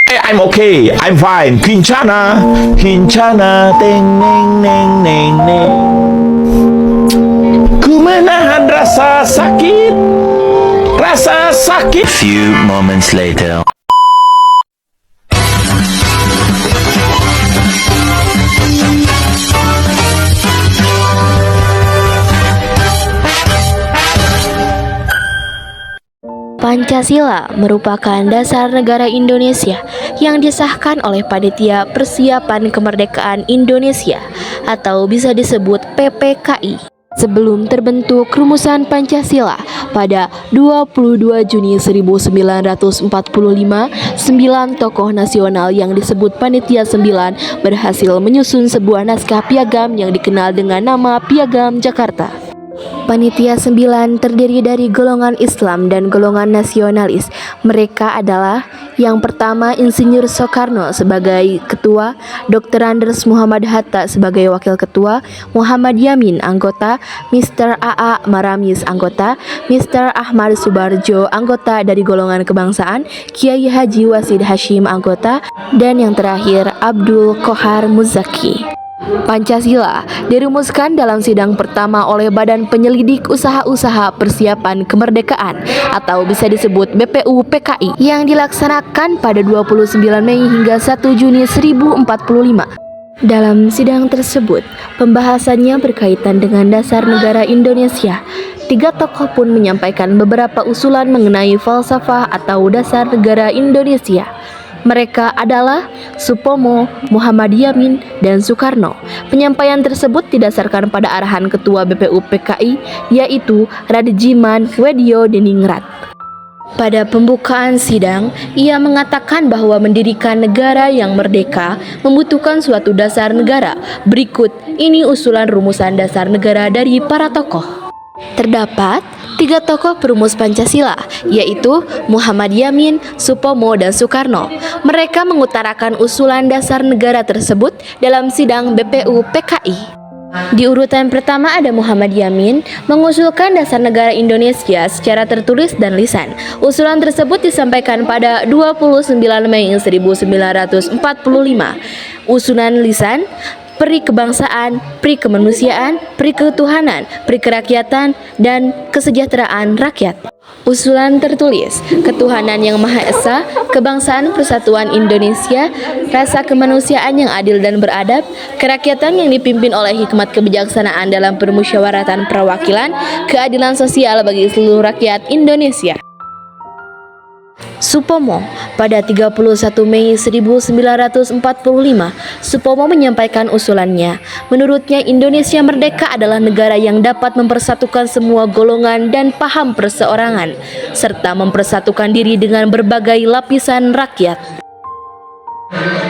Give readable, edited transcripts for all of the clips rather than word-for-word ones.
I'm okay, I'm fine. Kincana, kincana, teng neng neng neng neng. Ku menahan rasa sakit, rasa sakit. Few moments later. Pancasila merupakan dasar negara Indonesia yang disahkan oleh Panitia Persiapan Kemerdekaan Indonesia atau bisa disebut PPKI. Sebelum terbentuk rumusan Pancasila pada 22 Juni 1945, 9 tokoh nasional yang disebut Panitia 9 berhasil menyusun sebuah naskah piagam yang dikenal dengan nama Piagam Jakarta. Panitia 9 terdiri dari golongan Islam dan golongan nasionalis. Mereka adalah yang pertama Insinyur Soekarno sebagai ketua, Dr. Andes Muhammad Hatta sebagai wakil ketua, Muhammad Yamin anggota, Mr. A.A. Maramis anggota, Mr. Ahmad Subarjo anggota dari golongan kebangsaan, Kiai Haji Wasid Hashim anggota, dan yang terakhir Abdul Qohar Muzaki. Pancasila dirumuskan dalam sidang pertama oleh Badan Penyelidik Usaha-Usaha Persiapan Kemerdekaan atau bisa disebut BPU PKI yang dilaksanakan pada 29 Mei hingga 1 Juni 1045. Dalam sidang tersebut, pembahasannya berkaitan dengan dasar negara Indonesia. 3 tokoh pun menyampaikan beberapa usulan mengenai falsafah atau dasar negara Indonesia. Mereka adalah Supomo, Muhammad Yamin, dan Soekarno. Penyampaian tersebut didasarkan pada arahan Ketua BPU PKI, yaitu Radjiman Wedyo Diningrat. Pada pembukaan sidang, ia mengatakan bahwa mendirikan negara yang merdeka membutuhkan suatu dasar negara. Berikut ini usulan rumusan dasar negara dari para tokoh. Terdapat 3 tokoh perumus Pancasila, yaitu Muhammad Yamin, Supomo, dan Soekarno. Mereka mengutarakan usulan dasar negara tersebut dalam sidang BPU PKI. Di urutan pertama ada Muhammad Yamin mengusulkan dasar negara Indonesia secara tertulis dan lisan. Usulan tersebut disampaikan pada 29 Mei 1945. Usulan lisan: peri kebangsaan, peri kemanusiaan, peri ketuhanan, peri kerakyatan, dan kesejahteraan rakyat. Usulan tertulis: ketuhanan yang Maha Esa, kebangsaan persatuan Indonesia, rasa kemanusiaan yang adil dan beradab, kerakyatan yang dipimpin oleh hikmat kebijaksanaan dalam permusyawaratan perwakilan, keadilan sosial bagi seluruh rakyat Indonesia. Supomo, pada 31 Mei 1945, Supomo menyampaikan usulannya. Menurutnya, Indonesia merdeka adalah negara yang dapat mempersatukan semua golongan dan paham perseorangan, serta mempersatukan diri dengan berbagai lapisan rakyat.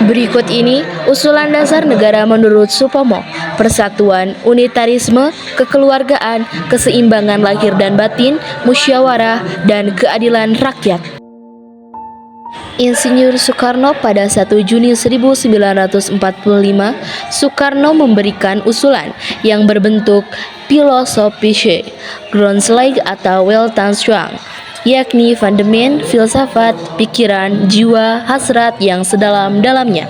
Berikut ini usulan dasar negara menurut Supomo: persatuan, unitarisme, kekeluargaan, keseimbangan lahir dan batin, musyawarah, dan keadilan rakyat. Insinyur Soekarno pada 1 Juni 1945, Soekarno memberikan usulan yang berbentuk filosofische Grundslag atau Weltanschauung, yakni fundament, filsafat, pikiran, jiwa, hasrat yang sedalam-dalamnya.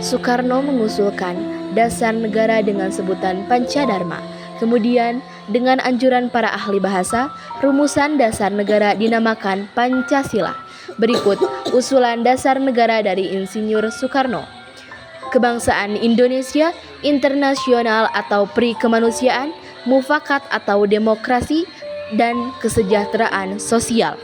Soekarno mengusulkan dasar negara dengan sebutan Pancadharma. Kemudian, dengan anjuran para ahli bahasa, rumusan dasar negara dinamakan Pancasila. Berikut usulan dasar negara dari Insinyur Soekarno: kebangsaan Indonesia, internasional atau peri kemanusiaan, mufakat atau demokrasi, dan kesejahteraan sosial.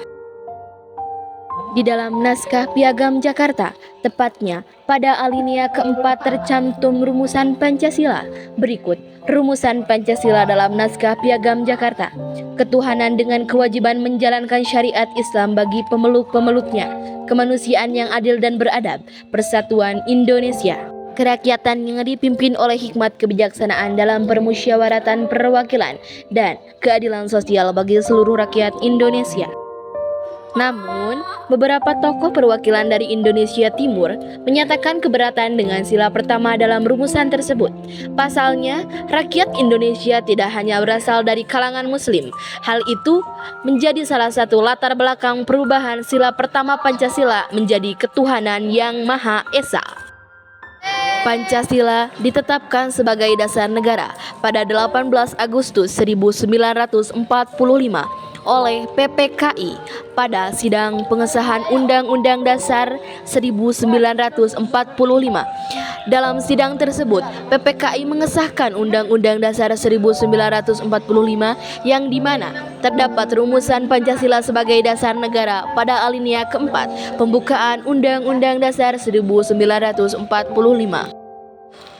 Di dalam naskah Piagam Jakarta, tepatnya pada alinea keempat tercantum rumusan Pancasila. Berikut rumusan Pancasila dalam naskah Piagam Jakarta: ketuhanan dengan kewajiban menjalankan syariat Islam bagi pemeluk-pemeluknya, kemanusiaan yang adil dan beradab, persatuan Indonesia, kerakyatan yang dipimpin oleh hikmat kebijaksanaan dalam permusyawaratan perwakilan, dan keadilan sosial bagi seluruh rakyat Indonesia. Namun, beberapa tokoh perwakilan dari Indonesia Timur menyatakan keberatan dengan sila pertama dalam rumusan tersebut. Pasalnya, rakyat Indonesia tidak hanya berasal dari kalangan Muslim. Hal itu menjadi salah satu latar belakang perubahan sila pertama Pancasila menjadi ketuhanan yang Maha Esa. Pancasila ditetapkan sebagai dasar negara pada 18 Agustus 1945 oleh PPKI pada sidang pengesahan Undang-Undang Dasar 1945. Dalam sidang tersebut, PPKI mengesahkan Undang-Undang Dasar 1945 yang dimana terdapat rumusan Pancasila sebagai dasar negara pada alinea keempat pembukaan Undang-Undang Dasar 1945.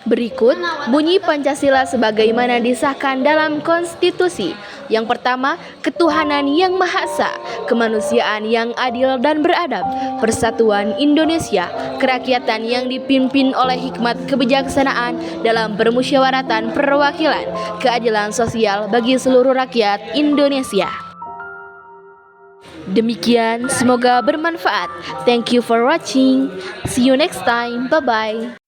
Berikut bunyi Pancasila sebagaimana disahkan dalam konstitusi. Yang pertama, ketuhanan yang Maha Esa, kemanusiaan yang adil dan beradab, persatuan Indonesia, kerakyatan yang dipimpin oleh hikmat kebijaksanaan dalam permusyawaratan perwakilan, keadilan sosial bagi seluruh rakyat Indonesia. Demikian, semoga bermanfaat. Thank you for watching. See you next time. Bye-bye.